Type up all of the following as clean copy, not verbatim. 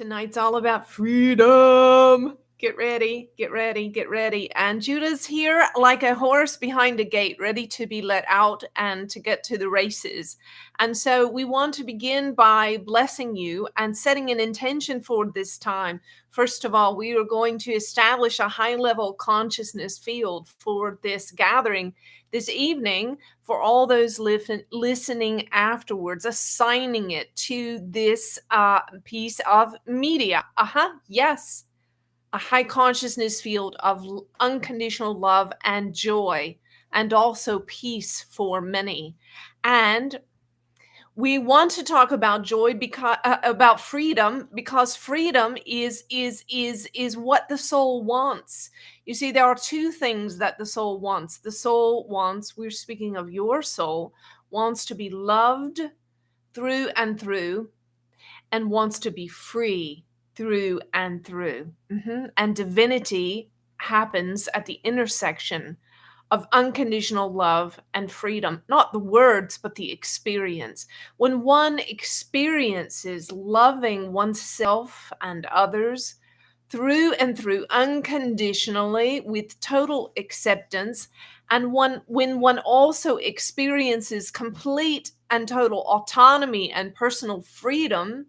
Tonight's all about freedom. Get ready, get ready, get ready. And Judah's here like a horse behind a gate, ready to be let out and to get to the races. And so we want to begin by blessing you and setting an intention for this time. First of all, we are going to establish a high-level consciousness field for this gathering this evening for all those listening afterwards, assigning it to this piece of media. Yes, a high consciousness field of unconditional love and joy, and also peace for many. And we want to talk about joy because about freedom, because freedom is what the soul wants. You see, there are two things that the soul wants. The soul wants, we're speaking of your soul, wants to be loved through and through, and wants to be free through and through. And divinity happens at the intersection of unconditional love and freedom, not the words, but the experience. When one experiences loving oneself and others through and through unconditionally with total acceptance, and when one also experiences complete and total autonomy and personal freedom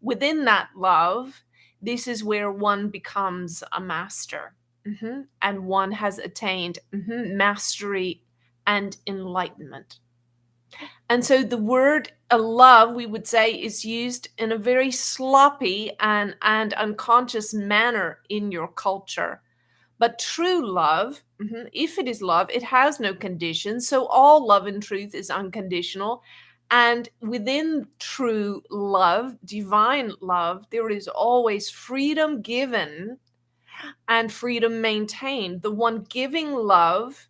within that love, this is where one becomes a master. And one has attained mastery and enlightenment. And so the word love, we would say, is used in a very sloppy and unconscious manner in your culture. But true love, if it is love, it has no conditions. So all love in truth is unconditional. And within true love, divine love, there is always freedom given and freedom maintained. The one giving love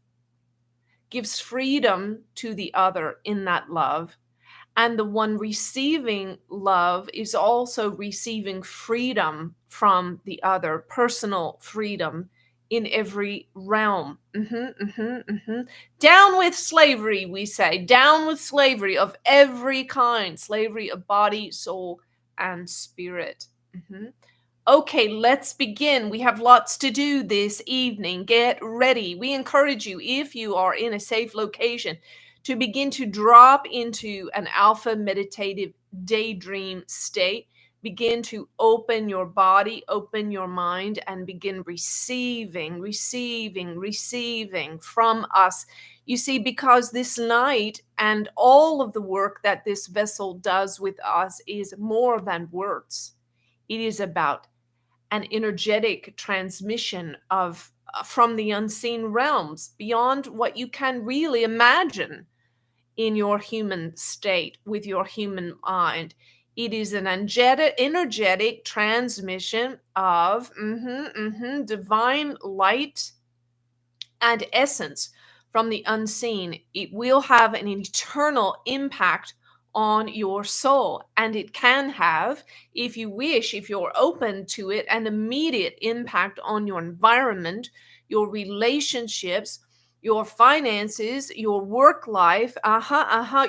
gives freedom to the other in that love. And the one receiving love is also receiving freedom from the other, personal freedom in every realm. Down with slavery, we say. Down with slavery of every kind. Slavery of body, soul, and spirit. Okay, let's begin. We have lots to do this evening. Get ready. We encourage you, if you are in a safe location, to begin to drop into an alpha meditative daydream state. Begin to open your body, open your mind, and begin receiving from us. You see, because this night and all of the work that this vessel does with us is more than words. It is about an energetic transmission of from the unseen realms beyond what you can really imagine in your human state with your human mind. It is an energetic transmission of divine light and essence from the unseen. It will have an eternal impact on your soul, and it can have, if you wish, if you're open to it, an immediate impact on your environment, your relationships, your finances, your work life,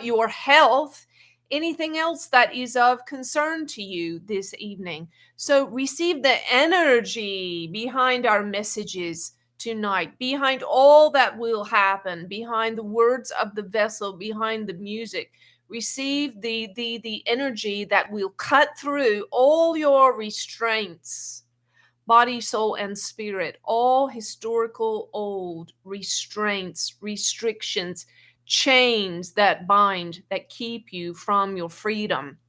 your health, anything else that is of concern to you this evening. So receive the energy behind our messages tonight, behind all that will happen, behind the words of the vessel, behind the music. Receive the energy that will cut through all your restraints, body, soul, and spirit, all historical old restraints, restrictions, chains that bind, that keep you from your freedom.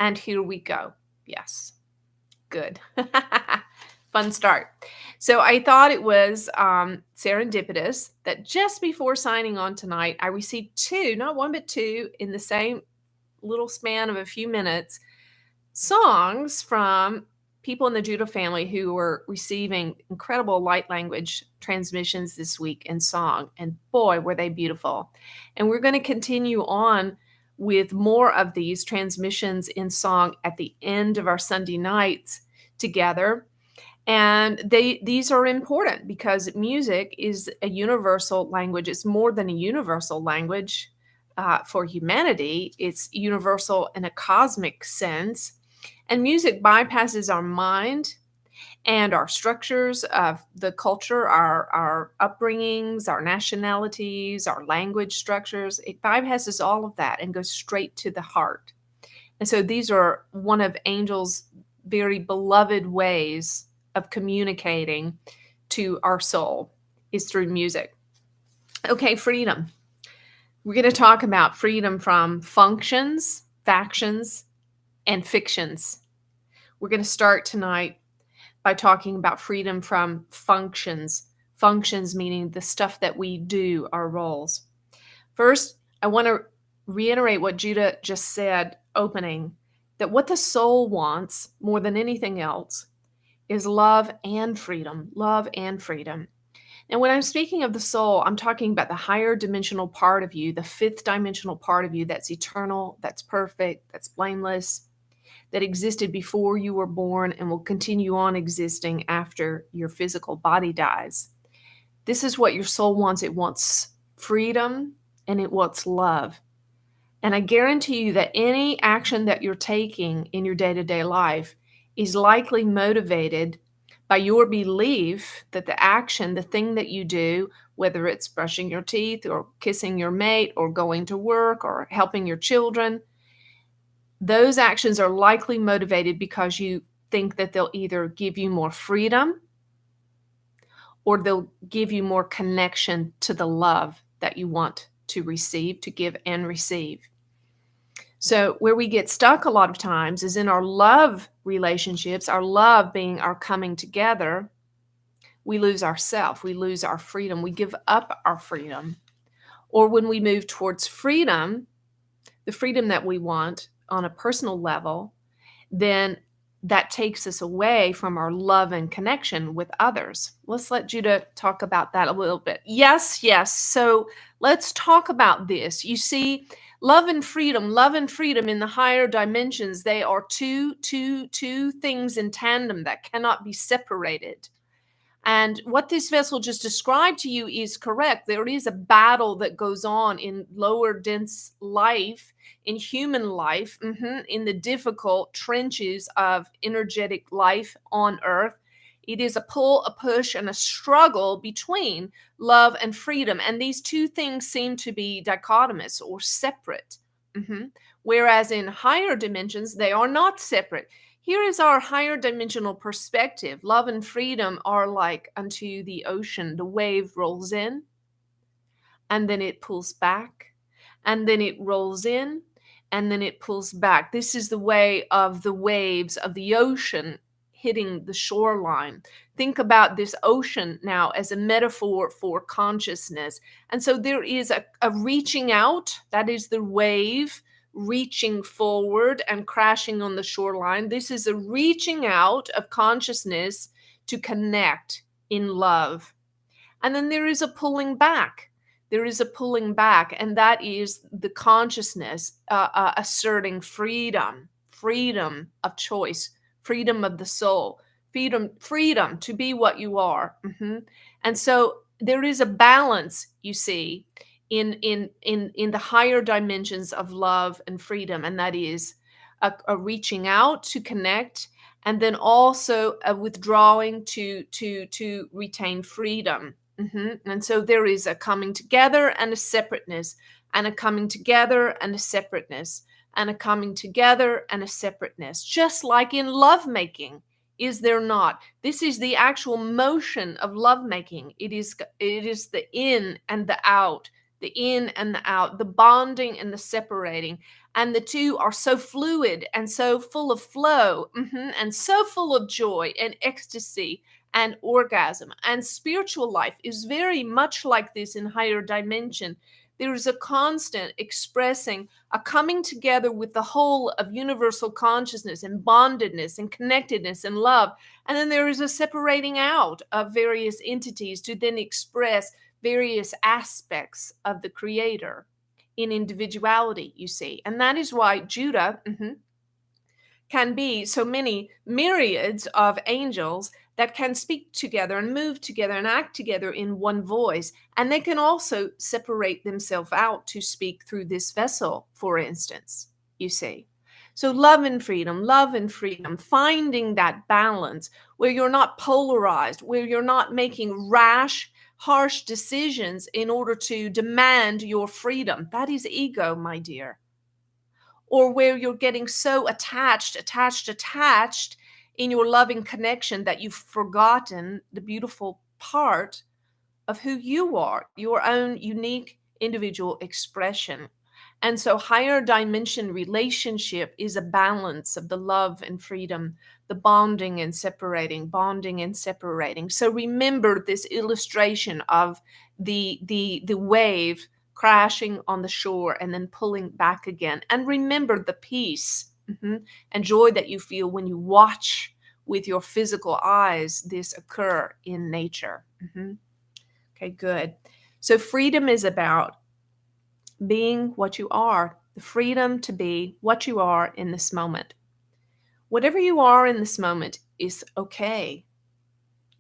And here we go. Yes. Good. Fun start. So I thought it was serendipitous that just before signing on tonight, I received two, not one, but two, in the same little span of a few minutes, songs from people in the Judah family who were receiving incredible light language transmissions this week in song. And boy, were they beautiful. And we're going to continue on with more of these transmissions in song at the end of our Sunday nights together. And these are important because music is a universal language. It's more than a universal language for humanity. It's universal in a cosmic sense. And music bypasses our mind and our structures of the culture, our upbringings, our nationalities, our language structures. It bypasses all of that and goes straight to the heart. And so these are one of Angel's very beloved ways of communicating to our soul is through music. Okay, freedom. We're going to talk about freedom from functions, factions, and fictions. We're going to start tonight by talking about freedom from functions. Functions meaning the stuff that we do, our roles. First, I want to reiterate what Judah just said opening, that what the soul wants more than anything else is love and freedom. Love and freedom. And when I'm speaking of the soul, I'm talking about the higher dimensional part of you, the fifth dimensional part of you that's eternal, that's perfect, that's blameless, that existed before you were born and will continue on existing after your physical body dies. This is what your soul wants. It wants freedom and it wants love. And I guarantee you that any action that you're taking in your day-to-day life is likely motivated by your belief that the action, the thing that you do, whether it's brushing your teeth or kissing your mate or going to work or helping your children, those actions are likely motivated because you think that they'll either give you more freedom or they'll give you more connection to the love that you want to receive, to give and receive. So where we get stuck a lot of times is in our love relationships, our love being our coming together, we lose ourself, we lose our freedom, we give up our freedom. Or when we move towards freedom, the freedom that we want on a personal level, then that takes us away from our love and connection with others. Let's let Judah talk about that a little bit. Yes. So let's talk about this. You see, love and freedom in the higher dimensions, they are two things in tandem that cannot be separated. And what this vessel just described to you is correct. There is a battle that goes on in lower dense life, in human life, in the difficult trenches of energetic life on earth. It is a pull, a push, and a struggle between love and freedom. And these two things seem to be dichotomous or separate. Whereas in higher dimensions, they are not separate. Here is our higher dimensional perspective. Love and freedom are like unto the ocean. The wave rolls in, and then it pulls back, and then it rolls in, and then it pulls back. This is the way of the waves of the ocean hitting the shoreline. Think about this ocean now as a metaphor for consciousness. And so there is a reaching out, that is the wave reaching forward and crashing on the shoreline. This is a reaching out of consciousness to connect in love. And then there is a pulling back. There is a pulling back, and that is the consciousness asserting freedom of choice, freedom of the soul, freedom to be what you are. And so there is a balance, you see, in the higher dimensions of love and freedom, and that is a reaching out to connect, and then also a withdrawing to retain freedom. And so there is a coming together and a separateness, and a coming together and a separateness, and a coming together and a separateness, just like in lovemaking. Is there not? This is the actual motion of lovemaking. It is the in and the out, the in and the out, the bonding and the separating. And the two are so fluid and so full of flow, and so full of joy and ecstasy and orgasm. And spiritual life is very much like this in higher dimension. There is a constant expressing, a coming together with the whole of universal consciousness and bondedness and connectedness and love. And then there is a separating out of various entities to then express various aspects of the Creator in individuality, you see. And that is why Judah can be so many myriads of angels that can speak together and move together and act together in one voice. And they can also separate themselves out to speak through this vessel, for instance, you see. So love and freedom, finding that balance where you're not polarized, where you're not making rash, harsh decisions in order to demand your freedom. That is ego, my dear. Or where you're getting so attached in your loving connection that you've forgotten the beautiful part of who you are, your own unique individual expression. And so, higher dimension relationship is a balance of the love and freedom, the bonding and separating. So, remember this illustration of the wave crashing on the shore and then pulling back again. And remember the peace and joy that you feel when you watch with your physical eyes this occur in nature. Okay, good. So freedom is about being what you are, the freedom to be what you are in this moment. Whatever you are in this moment is okay.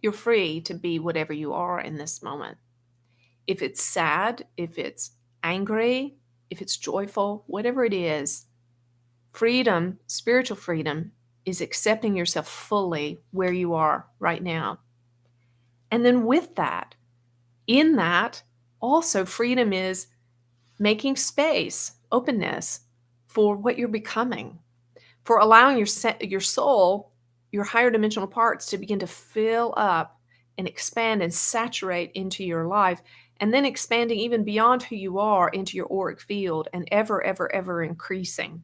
You're free to be whatever you are in this moment. If it's sad, if it's angry, if it's joyful, whatever it is, freedom, spiritual freedom, is accepting yourself fully where you are right now. And then with that, in that, also freedom is making space, openness for what you're becoming, for allowing your soul, your higher dimensional parts to begin to fill up and expand and saturate into your life, and then expanding even beyond who you are into your auric field and ever, ever, ever increasing.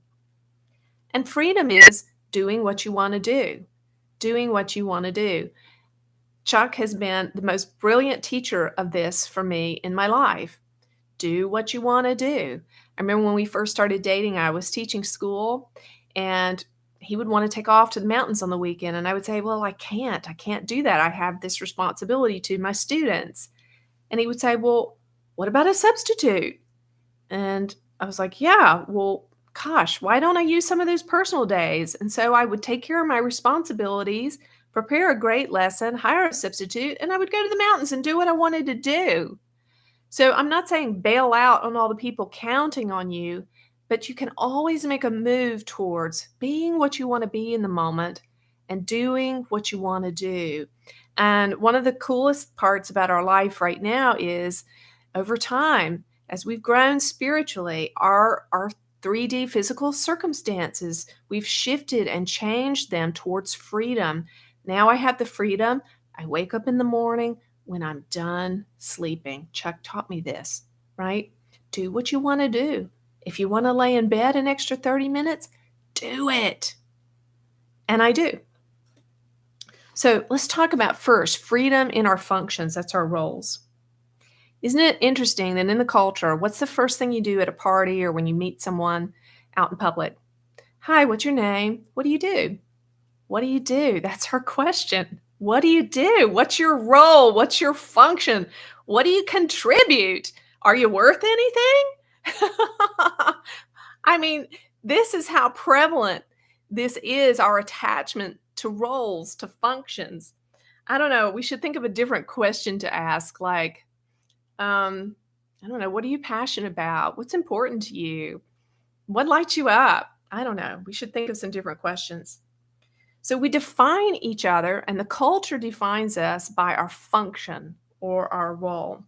And freedom is doing what you want to do, doing what you want to do. Chuck has been the most brilliant teacher of this for me in my life. Do what you want to do. I remember when we first started dating, I was teaching school and he would want to take off to the mountains on the weekend. And I would say, well, I can't do that. I have this responsibility to my students. And he would say, well, what about a substitute? And I was like, yeah, well, gosh, why don't I use some of those personal days? And so I would take care of my responsibilities, prepare a great lesson, hire a substitute, and I would go to the mountains and do what I wanted to do. So I'm not saying bail out on all the people counting on you, but you can always make a move towards being what you want to be in the moment and doing what you want to do. And one of the coolest parts about our life right now is over time, as we've grown spiritually, our 3D physical circumstances, we've shifted and changed them towards freedom. Now I have the freedom. I wake up in the morning when I'm done sleeping. Chuck taught me this, right? Do what you want to do. If you want to lay in bed an extra 30 minutes, do it. And I do. So let's talk about first freedom in our functions. That's our roles. Isn't it interesting that in the culture, what's the first thing you do at a party or when you meet someone out in public? Hi, what's your name? What do you do? What do you do? That's our question. What do you do? What's your role? What's your function? What do you contribute? Are you worth anything? I mean, this is how prevalent this is, our attachment to roles, to functions. I don't know. We should think of a different question to ask, like, I don't know, what are you passionate about? What's important to you? What lights you up? I don't know. We should think of some different questions. So we define each other, and the culture defines us by our function or our role.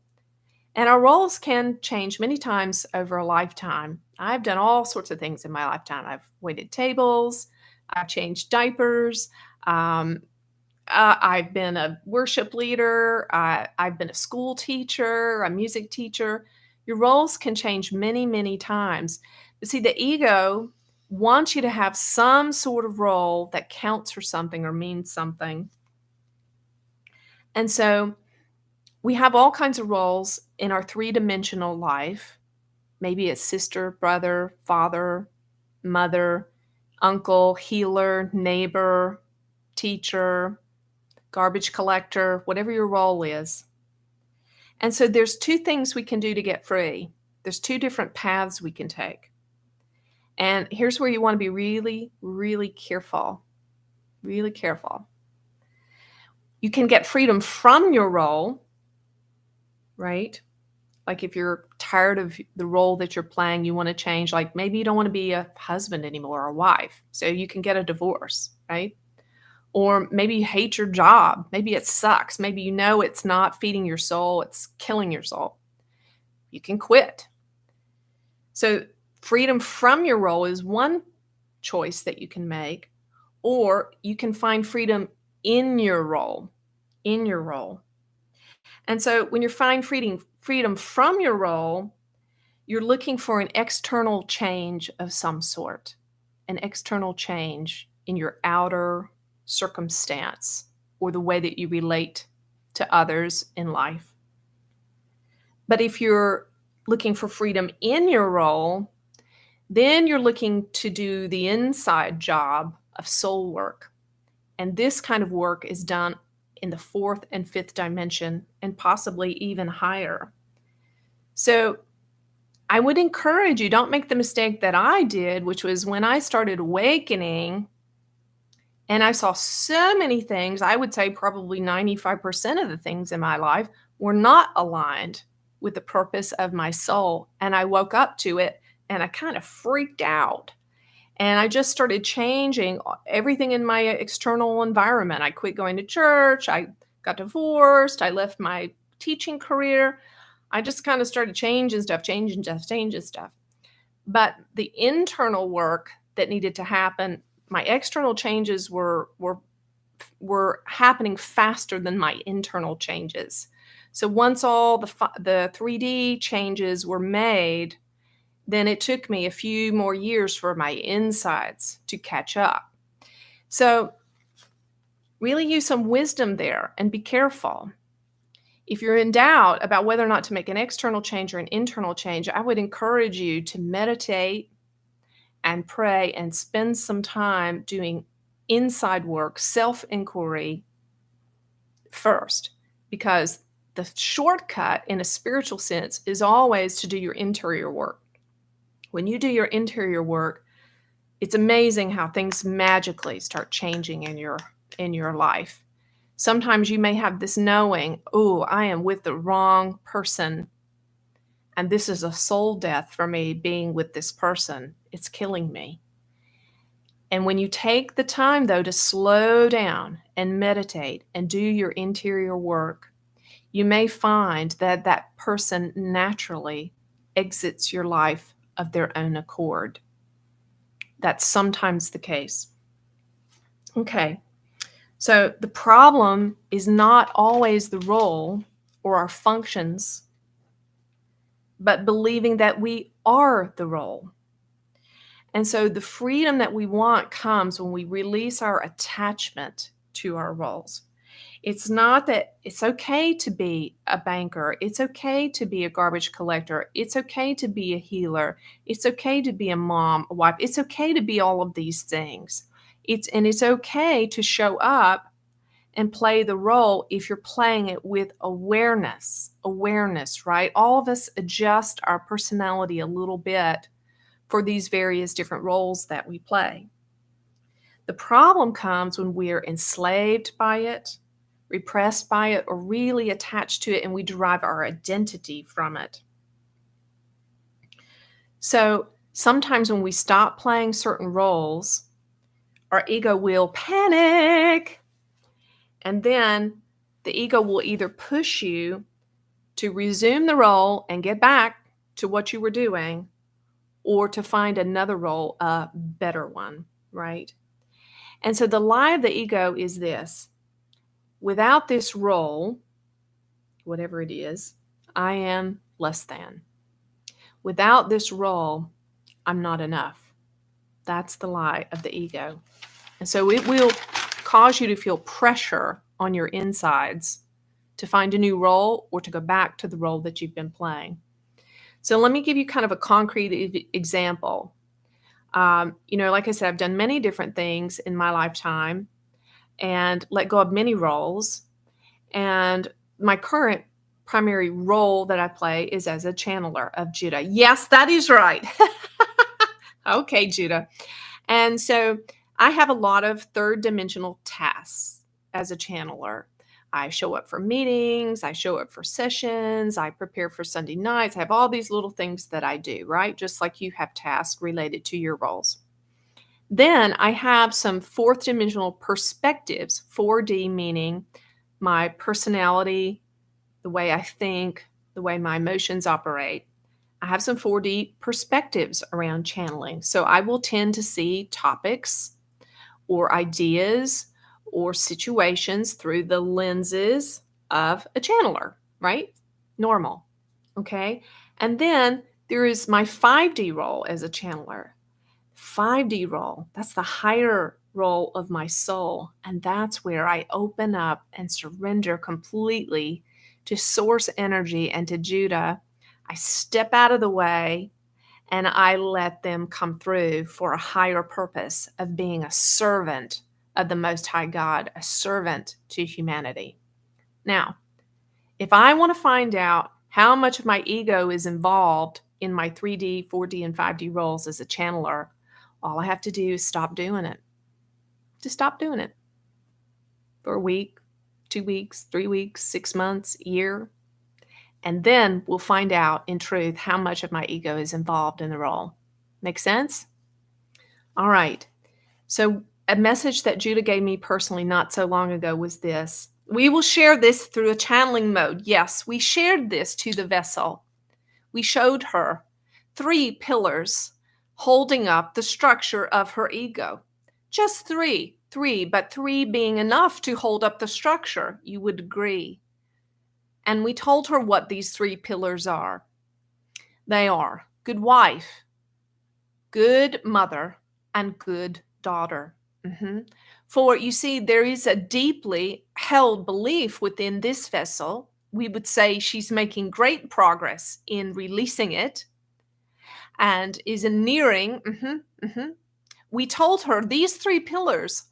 And our roles can change many times over a lifetime. I've done all sorts of things in my lifetime. I've waited tables, I've changed diapers, I've been a worship leader, I've been a school teacher, a music teacher. Your roles can change many, many times. But see, the ego wants you to have some sort of role that counts for something or means something. And so we have all kinds of roles in our three-dimensional life. Maybe it's sister, brother, father, mother, uncle, healer, neighbor, teacher, garbage collector, whatever your role is. And so there's two things we can do to get free. There's two different paths we can take. And here's where you want to be really, really careful. Really careful. You can get freedom from your role, right? Like if you're tired of the role that you're playing, you want to change, like maybe you don't want to be a husband anymore or a wife. So you can get a divorce, right? Or maybe you hate your job. Maybe it sucks. Maybe you know it's not feeding your soul, it's killing your soul. You can quit. So freedom from your role is one choice that you can make, or you can find freedom in your role, in your role. And so when you're finding freedom from your role, you're looking for an external change of some sort, an external change in your outer circumstance or the way that you relate to others in life. But if you're looking for freedom in your role, then you're looking to do the inside job of soul work. And this kind of work is done in the fourth and fifth dimension and possibly even higher. So I would encourage you, don't make the mistake that I did, which was when I started awakening and I saw so many things, I would say probably 95% of the things in my life were not aligned with the purpose of my soul. And I woke up to it and I kind of freaked out. And I just started changing everything in my external environment. I quit going to church. I got divorced. I left my teaching career. I just kind of started changing stuff, changing stuff, changing stuff. But the internal work that needed to happen, my external changes were happening faster than my internal changes. So once all the 3D changes were made, then it took me a few more years for my insides to catch up. So really use some wisdom there and be careful. If you're in doubt about whether or not to make an external change or an internal change, I would encourage you to meditate and pray and spend some time doing inside work, self-inquiry first, because the shortcut in a spiritual sense is always to do your interior work. When you do your interior work, it's amazing how things magically start changing in your life. Sometimes you may have this knowing, oh, I am with the wrong person, and this is a soul death for me being with this person. It's killing me. And when you take the time, though, to slow down and meditate and do your interior work, you may find that that person naturally exits your life of their own accord. That's sometimes the case. Okay, so the problem is not always the role or our functions, but believing that we are the role. And so the freedom that we want comes when we release our attachment to our roles. It's not that it's okay to be a banker. It's okay to be a garbage collector. It's okay to be a healer. It's okay to be a mom, a wife. It's okay to be all of these things. It's okay to show up and play the role if you're playing it with awareness, right? All of us adjust our personality a little bit for these various different roles that we play. The problem comes when we're enslaved by it, repressed by it, or really attached to it, and we derive our identity from it. So sometimes when we stop playing certain roles, our ego will panic, and then the ego will either push you to resume the role and get back to what you were doing, or to find another role, a better one, right? And so the lie of the ego is this: without this role, whatever it is, I am less than. Without this role, I'm not enough. That's the lie of the ego. And so it will cause you to feel pressure on your insides to find a new role or to go back to the role that you've been playing. So let me give you kind of a concrete example. Like I said, I've done many different things in my lifetime and let go of many roles. And my current primary role that I play is as a channeler of Judah. Yes, that is right. Okay, Judah. And so I have a lot of third dimensional tasks as a channeler. I show up for meetings, I show up for sessions, I prepare for Sunday nights. I have all these little things that I do, right? Just like you have tasks related to your roles. Then I have some fourth dimensional perspectives, 4D meaning my personality, the way I think, the way my emotions operate. I have some 4D perspectives around channeling. So I will tend to see topics or ideas or situations through the lenses of a channeler, right? Normal. Okay. And then there is my 5D role as a channeler. 5D role, that's the higher role of my soul. And that's where I open up and surrender completely to source energy and to Judah. I step out of the way and I let them come through for a higher purpose of being a servant of the Most High God, a servant to humanity. Now, if I want to find out how much of my ego is involved in my 3D, 4D, and 5D roles as a channeler, all I have to do is stop doing it. Just stop doing it for a week, 2 weeks, 3 weeks, 6 months, a year. And then we'll find out in truth how much of my ego is involved in the role. Make sense? All right. So, a message that Judah gave me personally not so long ago was this: we will share this through a channeling mode. Yes, we shared this to the vessel. We showed her 3 pillars holding up the structure of her ego. Just 3, but 3 being enough to hold up the structure, you would agree. And we told her what these 3 pillars are. They are good wife, good mother, and good daughter. For you see, there is a deeply held belief within this vessel. We would say she's making great progress in releasing it and is nearing. We told her these 3 pillars,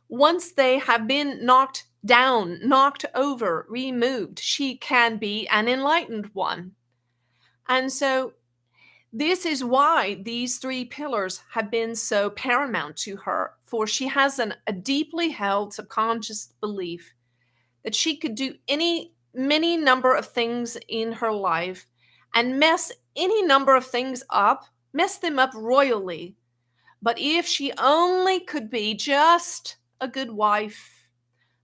once they have been knocked down, knocked over, removed, she can be an enlightened one. And so this is why these 3 pillars have been so paramount to her, for she has a deeply held subconscious belief that she could do many number of things in her life and mess any number of things up, mess them up royally. But if she only could be just a good wife,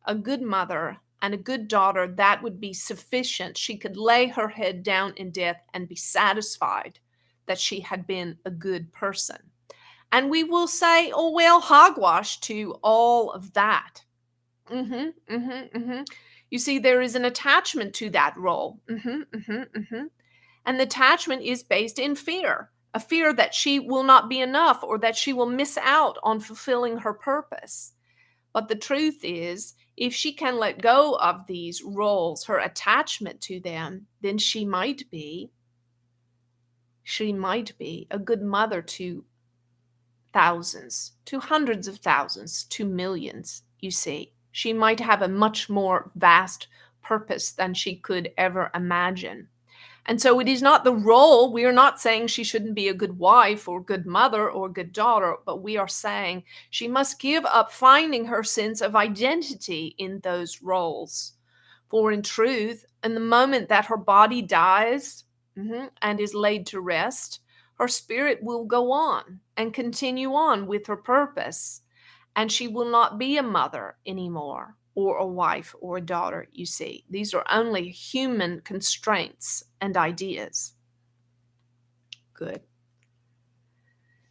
a good mother, and a good daughter, that would be sufficient. She could lay her head down in death and be satisfied that she had been a good person. And we will say, oh, well, hogwash to all of that. You see, there is an attachment to that role. And the attachment is based in fear, a fear that she will not be enough or that she will miss out on fulfilling her purpose. But the truth is, if she can let go of these roles, her attachment to them, then she might be a good mother to thousands, to hundreds of thousands, to millions, you see. She might have a much more vast purpose than she could ever imagine. And so it is not the role. We are not saying she shouldn't be a good wife or good mother or good daughter, but we are saying she must give up finding her sense of identity in those roles. For in truth, in the moment that her body dies and is laid to rest, her spirit will go on and continue on with her purpose. And she will not be a mother anymore, or a wife or a daughter, you see. These are only human constraints and ideas. Good.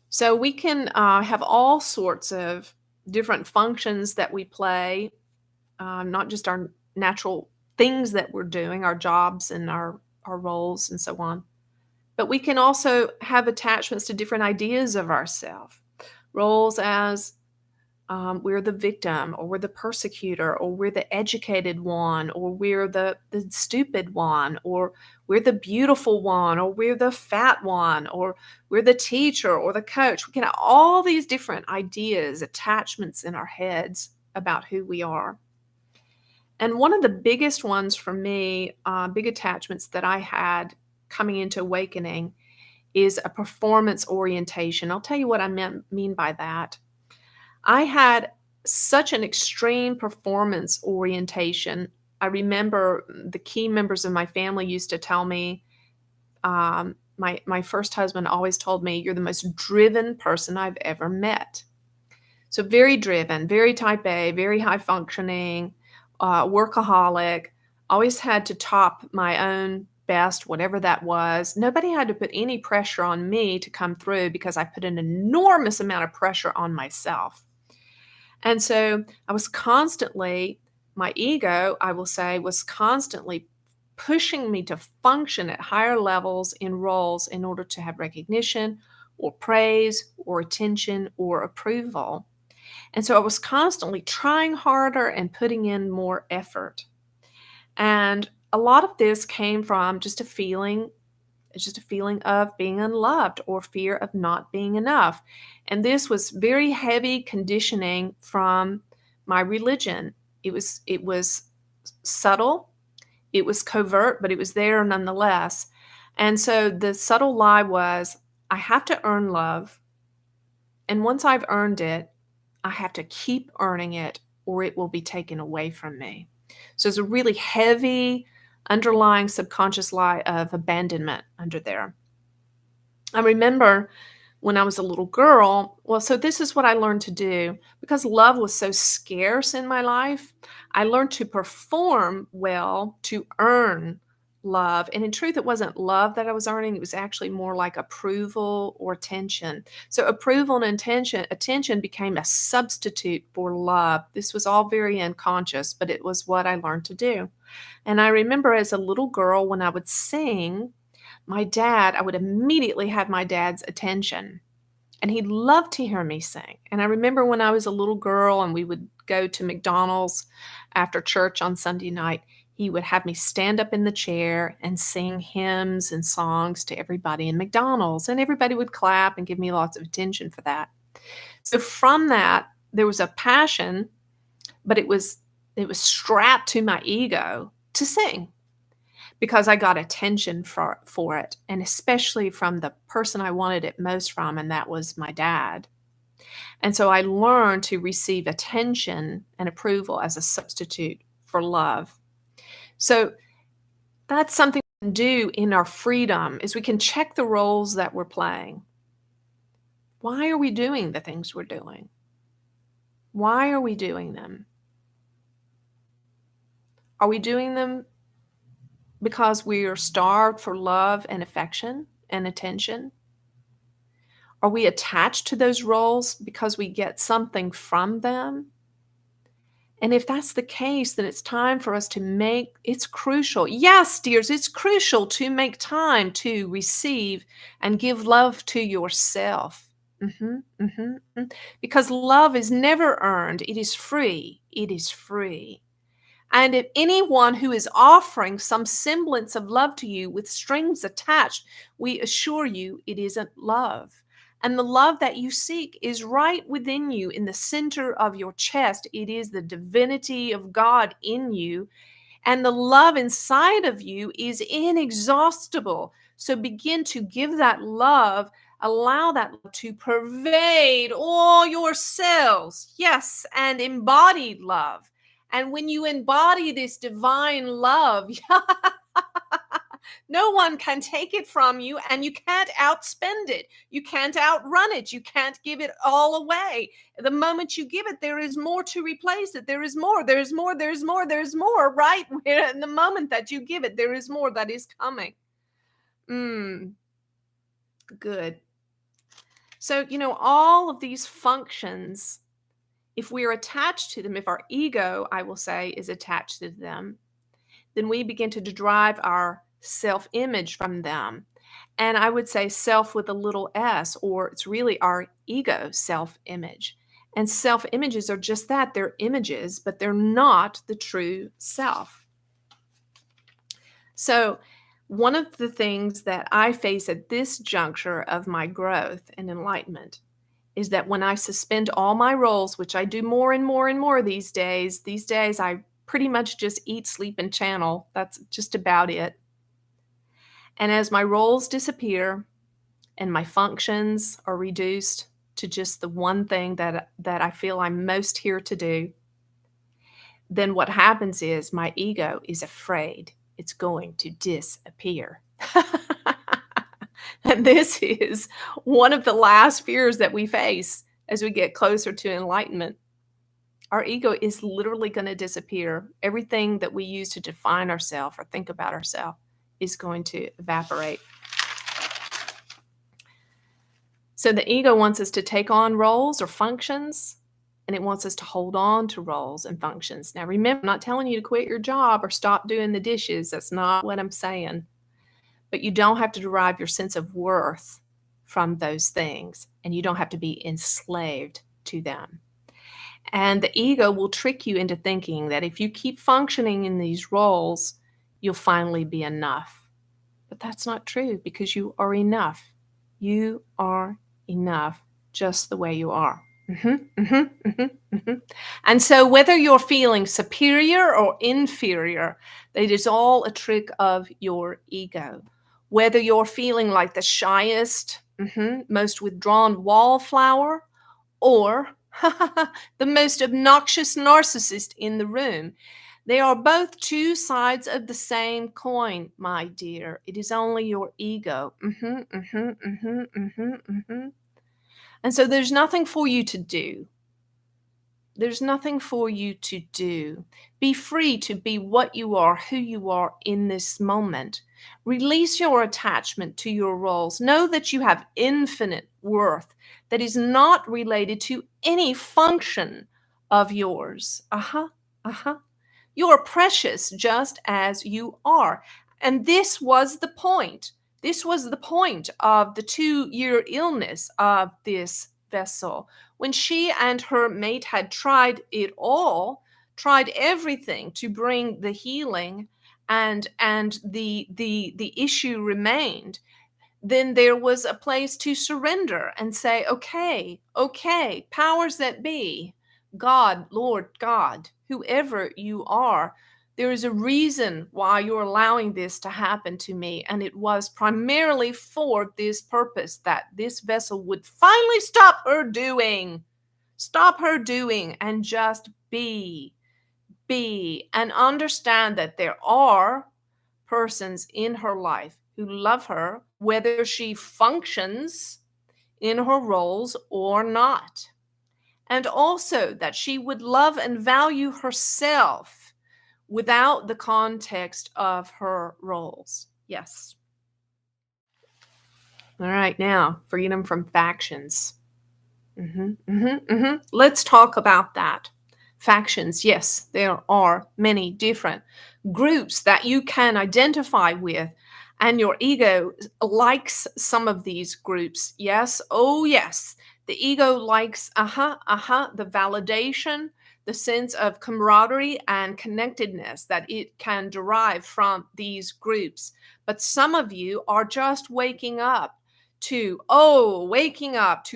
So we can have all sorts of different functions that we play, not just our natural things that we're doing, our jobs and our roles and so on. But we can also have attachments to different ideas of ourselves. Roles as we're the victim, or we're the persecutor, or we're the educated one, or we're the stupid one, or we're the beautiful one, or we're the fat one, or we're the teacher or the coach. We can have all these different ideas, attachments in our heads about who we are. And one of the biggest ones for me, big attachments that I had coming into awakening, is a performance orientation. I'll tell you what I mean by that. I had such an extreme performance orientation I remember the key members of my family used to tell me, my first husband always told me, "You're the most driven person I've ever met." So very driven, very type A, very high functioning, workaholic, always had to top my own best, whatever that was. Nobody had to put any pressure on me to come through because I put an enormous amount of pressure on myself. And so I was constantly, my ego, I will say, was constantly pushing me to function at higher levels in roles in order to have recognition or praise or attention or approval. And so I was constantly trying harder and putting in more effort. And a lot of this came from just a feeling of being unloved or fear of not being enough. And this was very heavy conditioning from my religion. It was subtle, it was covert, but it was there nonetheless. And so the subtle lie was, I have to earn love, and once I've earned it, I have to keep earning it or it will be taken away from me. So it's a really heavy underlying subconscious lie of abandonment under there. I remember when I was a little girl, well, so this is what I learned to do. Because love was so scarce in my life, I learned to perform well to earn love. And in truth, it wasn't love that I was earning, it was actually more like approval or attention. So approval and attention became a substitute for love. This was all very unconscious, but it was what I learned to do. And I remember as a little girl when I would sing, I would immediately have my dad's attention, and he loved to hear me sing. And I remember when I was a little girl and we would go to McDonald's after church on Sunday night, he would have me stand up in the chair and sing hymns and songs to everybody in McDonald's, and everybody would clap and give me lots of attention for that. So from that, there was a passion, but it was strapped to my ego to sing because I got attention for it, and especially from the person I wanted it most from, and that was my dad. And so I learned to receive attention and approval as a substitute for love. So that's something we can do in our freedom is we can check the roles that we're playing. Why are we doing the things we're doing? Why are we doing them? Are we doing them because we are starved for love and affection and attention? Are we attached to those roles because we get something from them? And if that's the case, then it's time for us to it's crucial. Yes, dears, it's crucial to make time to receive and give love to yourself. Because love is never earned, it is free. It is free. And if anyone who is offering some semblance of love to you with strings attached, we assure you it isn't love. And the love that you seek is right within you in the center of your chest. It is the divinity of God in you. And the love inside of you is inexhaustible. So begin to give that love, allow that love to pervade all your cells. Yes, and embody love. And when you embody this divine love, no one can take it from you, and you can't outspend it. You can't outrun it. You can't give it all away. The moment you give it, there is more to replace it. There is more, there's more, there's more, there's more, right? In the moment that you give it, there is more that is coming. Good. So, all of these functions, if we are attached to them, if our ego, I will say, is attached to them, then we begin to derive our self-image from them. And I would say self with a little s, or it's really our ego self-image. And self-images are just that, they're images, but they're not the true self. So one of the things that I face at this juncture of my growth and enlightenment is that when I suspend all my roles, which I do more and more and more these days I pretty much just eat, sleep, and channel. That's just about it. And as my roles disappear and my functions are reduced to just the one thing that I feel I'm most here to do, then what happens is my ego is afraid it's going to disappear. And this is one of the last fears that we face as we get closer to enlightenment. Our ego is literally going to disappear. Everything that we use to define ourselves or think about ourselves is going to evaporate. So the ego wants us to take on roles or functions, and it wants us to hold on to roles and functions. Now, remember, I'm not telling you to quit your job or stop doing the dishes. That's not what I'm saying. But you don't have to derive your sense of worth from those things, and you don't have to be enslaved to them. And the ego will trick you into thinking that if you keep functioning in these roles, you'll finally be enough. But that's not true, because you are enough. You are enough just the way you are. And so whether you're feeling superior or inferior, it is all a trick of your ego. Whether you're feeling like the shyest, most withdrawn wallflower, or the most obnoxious narcissist in the room, they are both two sides of the same coin, my dear. It is only your ego. And so there's nothing for you to do. There's nothing for you to do. Be free to be what you are, who you are in this moment. Release your attachment to your roles. Know that you have infinite worth that is not related to any function of yours. You are precious just as you are. And this was the point. This was the point of the 2-year illness of this vessel. When she and her mate had tried it all, tried everything to bring the healing, and the issue remained, then there was a place to surrender and say, okay, powers that be, God, Lord God, whoever you are, there is a reason why you're allowing this to happen to me. And it was primarily for this purpose, that this vessel would finally stop her doing, and just be, and understand that there are persons in her life who love her, whether she functions in her roles or not. And also that she would love and value herself without the context of her roles. Yes. All right, now, freedom from factions. Let's talk about that. Factions, yes, there are many different groups that you can identify with, and your ego likes some of these groups. Yes, oh yes, the ego likes the validation, the sense of camaraderie and connectedness that it can derive from these groups. But some of you are just waking up to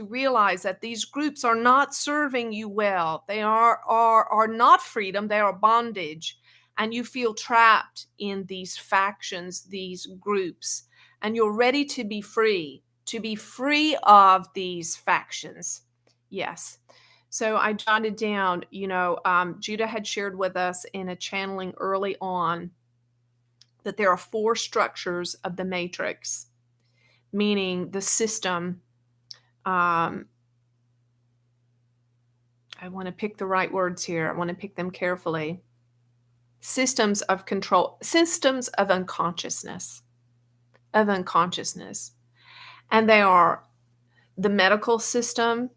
realize that these groups are not serving you well. They are not freedom, they are bondage. And you feel trapped in these factions, these groups, and you're ready to be free of these factions. Yes. So I jotted down, Judah had shared with us in a channeling early on that there are 4 structures of the matrix, meaning the system. I want to pick the right words here. I want to pick them carefully. Systems of control, systems of unconsciousness. And they are the medical system,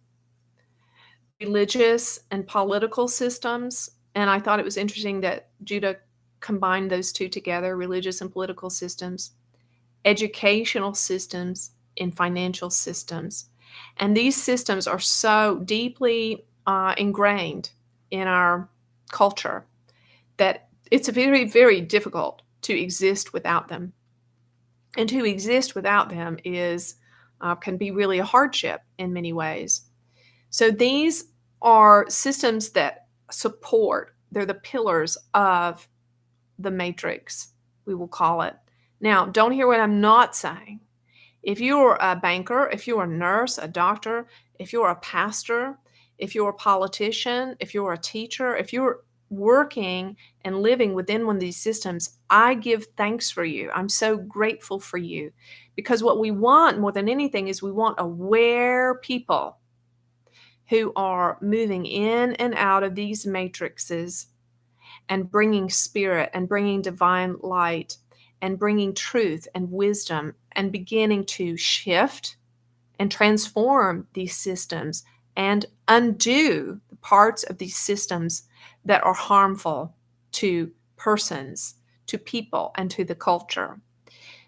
religious and political systems. And I thought it was interesting that Judah combined those two together, religious and political systems, educational systems, and financial systems. And these systems are so deeply ingrained in our culture that it's very, very difficult to exist without them. And to exist without them can be really a hardship in many ways. So these are systems that support, they're the pillars of the matrix, we will call it. Now, don't hear what I'm not saying. If you're a banker, if you're a nurse, a doctor, if you're a pastor, if you're a politician, if you're a teacher, if you're working and living within one of these systems, I give thanks for you. I'm so grateful for you. Because what we want more than anything is we want aware people who are moving in and out of these matrices and bringing spirit and bringing divine light and bringing truth and wisdom and beginning to shift and transform these systems and undo the parts of these systems that are harmful to persons, to people, and to the culture.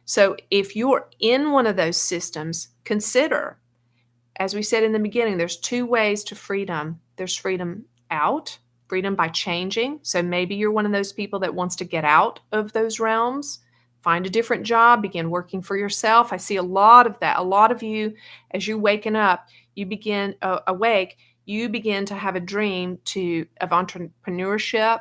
So if you're in one of those systems, consider, as we said in the beginning, there's two ways to freedom. There's freedom out, freedom by changing. So maybe you're one of those people that wants to get out of those realms, find a different job, begin working for yourself. I see a lot of that. A lot of you, as you waking up, you begin awake, you begin to have a dream of entrepreneurship,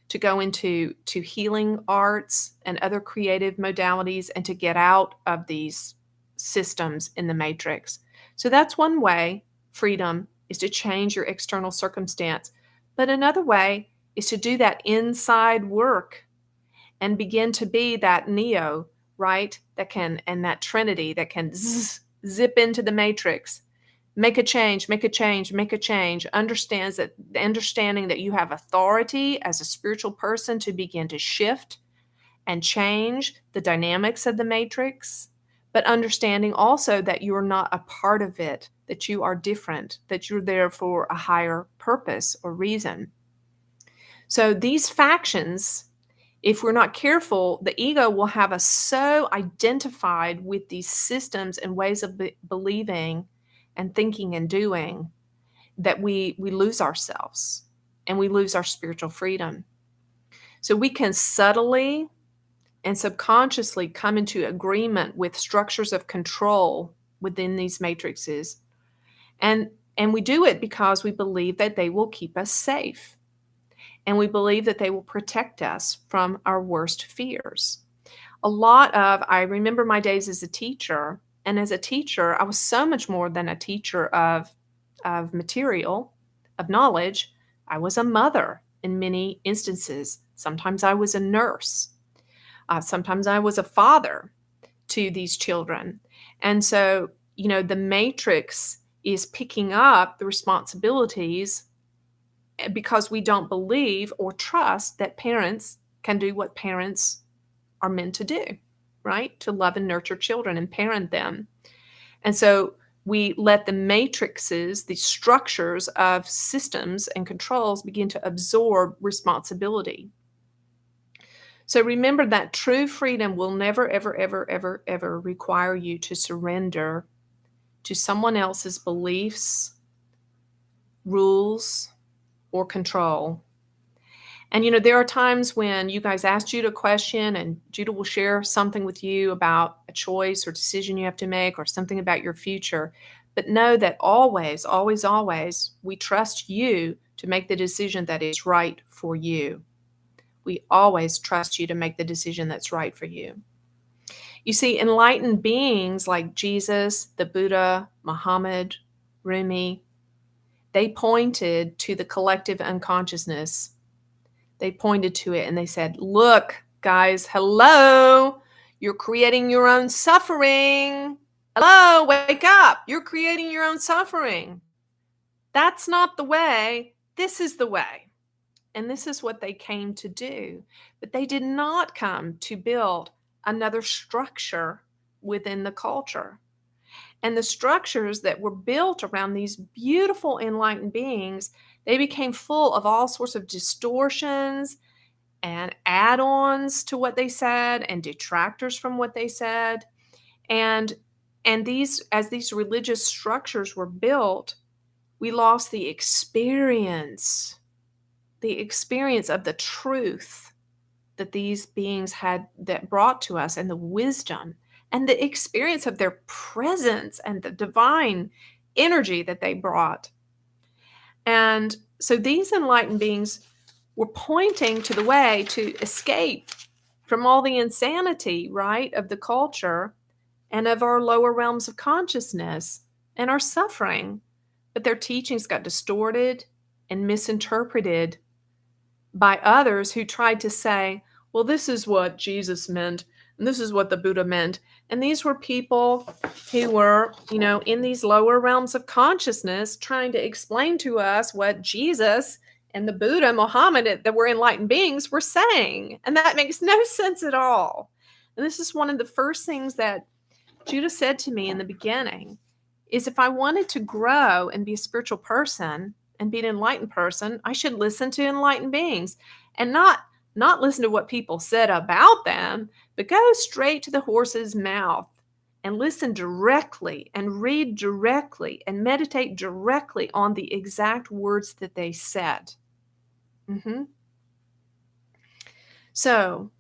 to go into healing arts and other creative modalities, and to get out of these systems in the matrix. So that's one way. Freedom is to change your external circumstance. But another way is to do that inside work and begin to be that Neo, right? And that Trinity that can zip into the matrix, make a change, make a change, make a change, understanding that you have authority as a spiritual person to begin to shift and change the dynamics of the matrix, but understanding also that you're not a part of it, that you are different, that you're there for a higher purpose or reason. So these factions, if we're not careful, the ego will have us so identified with these systems and ways of believing and thinking and doing that we lose ourselves and we lose our spiritual freedom. So we can subtly and subconsciously come into agreement with structures of control within these matrices. And we do it because we believe that they will keep us safe. And we believe that they will protect us from our worst fears. I remember my days as a teacher, and as a teacher, I was so much more than a teacher of material, of knowledge. I was a mother in many instances. Sometimes I was a nurse. Sometimes I was a father to these children. And so, the matrix is picking up the responsibilities because we don't believe or trust that parents can do what parents are meant to do, right? To love and nurture children and parent them. And so we let the matrices, the structures of systems and controls begin to absorb responsibility. So remember that true freedom will never, ever, ever, ever, ever require you to surrender to someone else's beliefs, rules, or control. And, there are times when you guys ask Judah a question and Judah will share something with you about a choice or decision you have to make or something about your future. But know that always, always, always, we trust you to make the decision that is right for you. We always trust you to make the decision that's right for you. You see, enlightened beings like Jesus, the Buddha, Muhammad, Rumi, they pointed to the collective unconsciousness. They pointed to it and they said, look, guys, hello, you're creating your own suffering. Hello, wake up. You're creating your own suffering. That's not the way. This is the way. And this is what they came to do. But they did not come to build another structure within the culture. And the structures that were built around these beautiful enlightened beings, they became full of all sorts of distortions and add-ons to what they said and detractors from what they said. And as these religious structures were built, we lost the experience of the truth that these beings had that brought to us, and the wisdom and the experience of their presence and the divine energy that they brought. And so these enlightened beings were pointing to the way to escape from all the insanity, right, of the culture and of our lower realms of consciousness and our suffering. But their teachings got distorted and misinterpreted by others who tried to say, well, this is what Jesus meant, and this is what the Buddha meant. And these were people who were, in these lower realms of consciousness trying to explain to us what Jesus and the Buddha, Muhammad, that were enlightened beings were saying. And that makes no sense at all. And this is one of the first things that Judah said to me in the beginning is if I wanted to grow and be a spiritual person and be an enlightened person, I should listen to enlightened beings and not listen to what people said about them, but go straight to the horse's mouth and listen directly and read directly and meditate directly on the exact words that they said. So,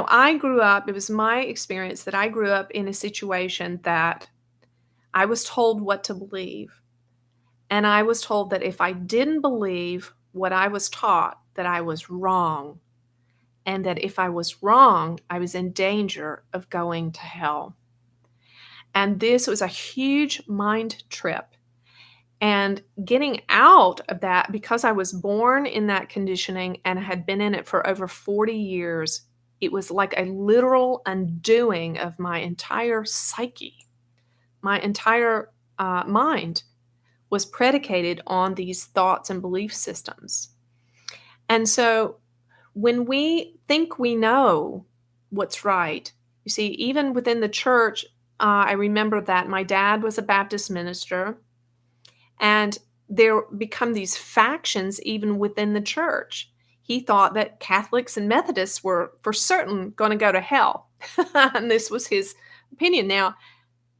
I grew up, it was my experience that I grew up in a situation that I was told what to believe. And I was told that if I didn't believe what I was taught, that I was wrong. And that if I was wrong, I was in danger of going to hell. And this was a huge mind trip. And getting out of that, because I was born in that conditioning and had been in it for over 40 years, it was like a literal undoing of my entire psyche. My entire mind was predicated on these thoughts and belief systems. And so when we think we know what's right, you see, even within the church, I remember that my dad was a Baptist minister, and there become these factions even within the church. He thought that Catholics and Methodists were for certain going to go to hell. And this was his opinion. Now,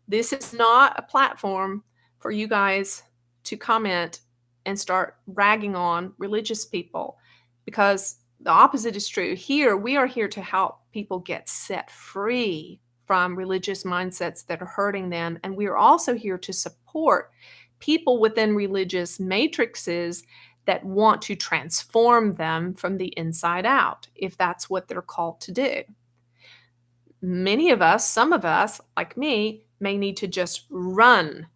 this is not a platform for you guys to comment and start ragging on religious people, because the opposite is true. Here, we are here to help people get set free from religious mindsets that are hurting them. And we are also here to support people within religious matrices that want to transform them from the inside out, if that's what they're called to do. Many of us, some of us, like me, may need to just run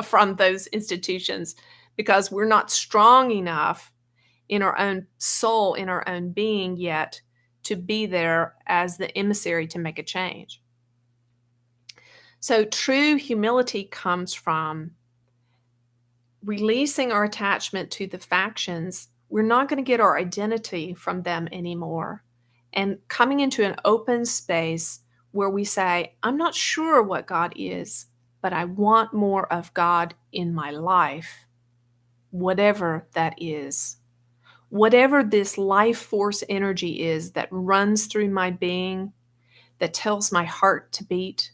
from those institutions because we're not strong enough in our own soul, in our own being yet, to be there as the emissary to make a change. So true humility comes from releasing our attachment to the factions. We're not going to get our identity from them anymore. And coming into an open space where we say, I'm not sure what God is, but I want more of God in my life, whatever that is. Whatever this life force energy is that runs through my being, that tells my heart to beat,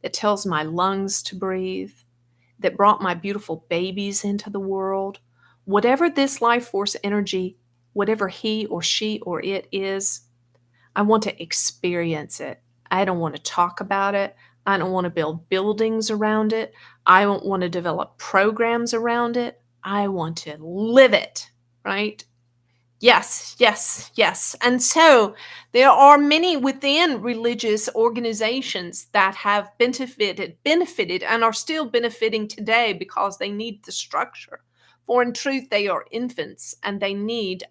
that tells my lungs to breathe, that brought my beautiful babies into the world, whatever this life force energy, whatever he or she or it is, I want to experience it. I don't want to talk about it. I don't want to build buildings around it. I don't want to develop programs around it. I want to live it, right? Yes, yes, yes. And so there are many within religious organizations that have benefited and are still benefiting today because they need the structure. For in truth, they are infants and they need,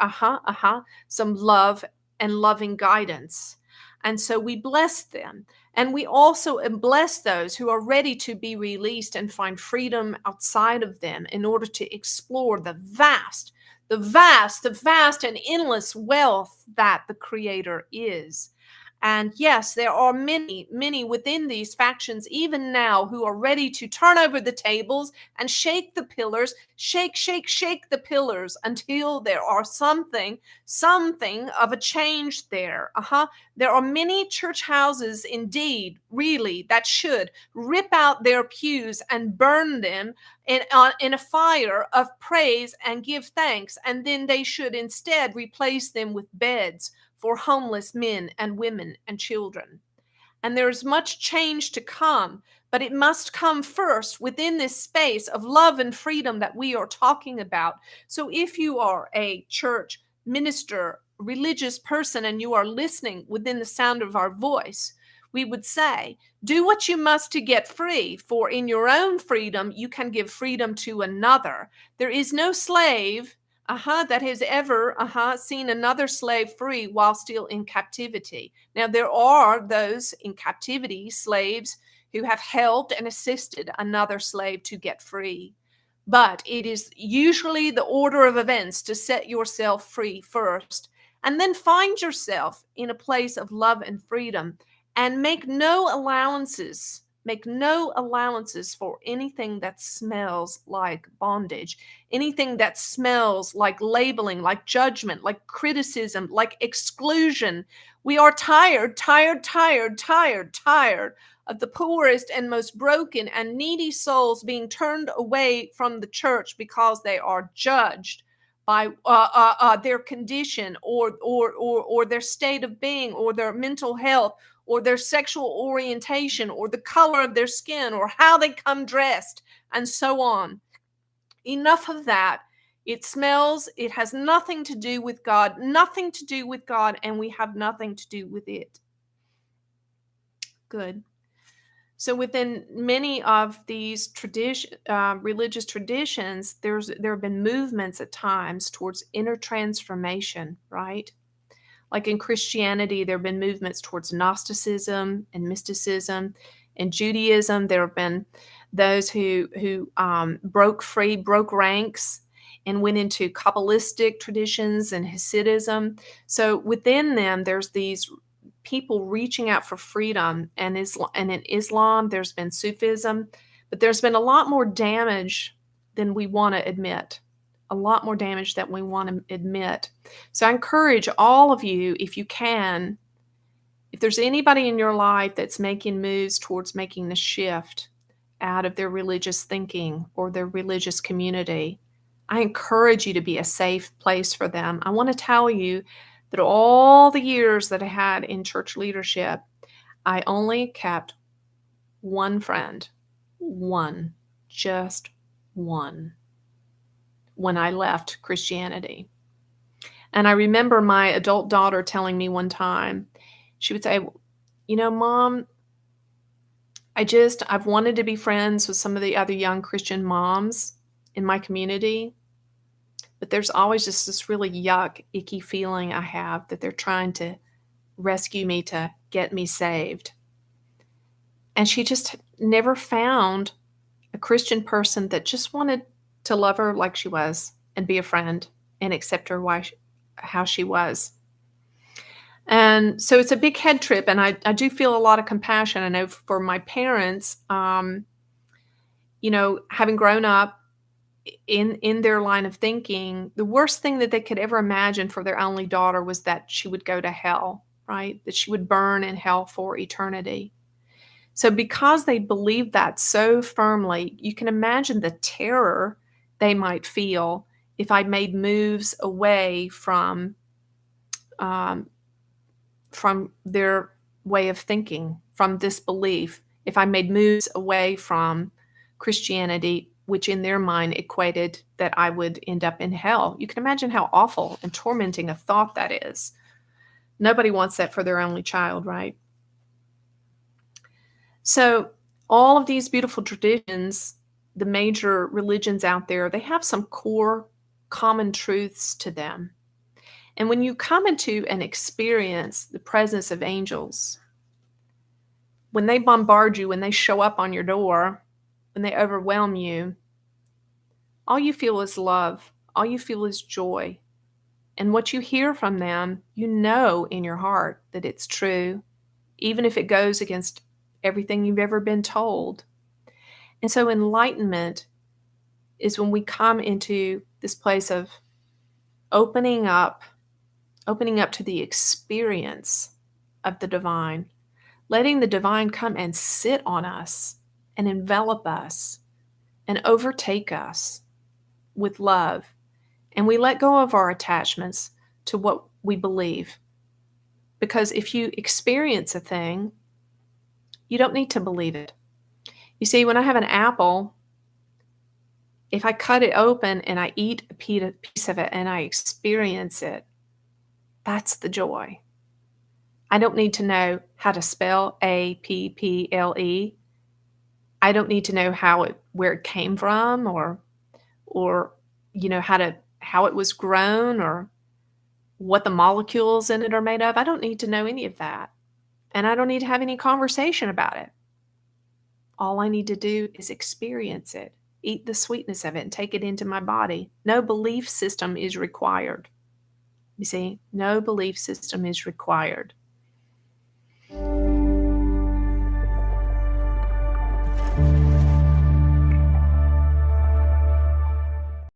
some love and loving guidance. And so we bless them. And we also bless those who are ready to be released and find freedom outside of them in order to explore the vast and endless wealth that the Creator is. And yes, there are many, many within these factions, even now, who are ready to turn over the tables and shake the pillars, shake the pillars until there are something of a change there. There are many church houses, indeed, really, that should rip out their pews and burn them in a fire of praise and give thanks. And then they should instead replace them with beds for homeless men and women and children. And there's much change to come, but it must come first within this space of love and freedom that we are talking about. So if you are a church minister, religious person, and you are listening within the sound of our voice, we would say, do what you must to get free, for in your own freedom, you can give freedom to another. There is no slave that has ever seen another slave free while still in captivity. Now, there are those in captivity, slaves, who have helped and assisted another slave to get free. But it is usually the order of events to set yourself free first, and then find yourself in a place of love and freedom, and make no allowances. Make no allowances for anything that smells like bondage, anything that smells like labeling, like judgment, like criticism, like exclusion. We are tired, tired, tired, tired, tired of the poorest and most broken and needy souls being turned away from the church because they are judged by their condition, or their state of being, or their mental health, or their sexual orientation, or the color of their skin, or how they come dressed, and so on. Enough of that. It smells, it has nothing to do with God, nothing to do with God, and we have nothing to do with it. Good. So within many of these religious traditions, there have been movements at times towards inner transformation, right? Like in Christianity, there have been movements towards Gnosticism and mysticism. In Judaism, there have been those who broke free, broke ranks, and went into Kabbalistic traditions and Hasidism. So within them, there's these people reaching out for freedom. And in Islam, there's been Sufism, but there's been a lot more damage than we want to admit. A lot more damage than we want to admit. So I encourage all of you, if you can, if there's anybody in your life that's making moves towards making the shift out of their religious thinking or their religious community, I encourage you to be a safe place for them. I want to tell you that all the years that I had in church leadership, I only kept one friend, one, just one, when I left Christianity. And I remember my adult daughter telling me one time, she would say, Mom, I've wanted to be friends with some of the other young Christian moms in my community, but there's always just this really icky feeling I have that they're trying to rescue me to get me saved. And she just never found a Christian person that just wanted to love her like she was and be a friend and accept her how she was. And so it's a big head trip, and I do feel a lot of compassion. I know for my parents, having grown up in their line of thinking, the worst thing that they could ever imagine for their only daughter was that she would go to hell, right? That she would burn in hell for eternity. So because they believed that so firmly, you can imagine the terror they might feel if I made moves away from their way of thinking, from this belief, if I made moves away from Christianity, which in their mind equated that I would end up in hell. You can imagine how awful and tormenting a thought that is. Nobody wants that for their only child, right? So all of these beautiful traditions, the major religions out there, they have some core common truths to them. And when you come into and experience the presence of angels, when they bombard you, when they show up on your door, when they overwhelm you, all you feel is love. All you feel is joy. And what you hear from them, you know in your heart that it's true, even if it goes against everything you've ever been told. And so enlightenment is when we come into this place of opening up to the experience of the divine, letting the divine come and sit on us and envelop us and overtake us with love. And we let go of our attachments to what we believe. Because if you experience a thing, you don't need to believe it. You see, when I have an apple, if I cut it open and I eat a piece of it and I experience it, that's the joy. I don't need to know how to spell apple. I don't need to know where it came from, or how how it was grown or what the molecules in it are made of. I don't need to know any of that. And I don't need to have any conversation about it. All I need to do is experience it, eat the sweetness of it, and take it into my body. No belief system is required. You see, no belief system is required.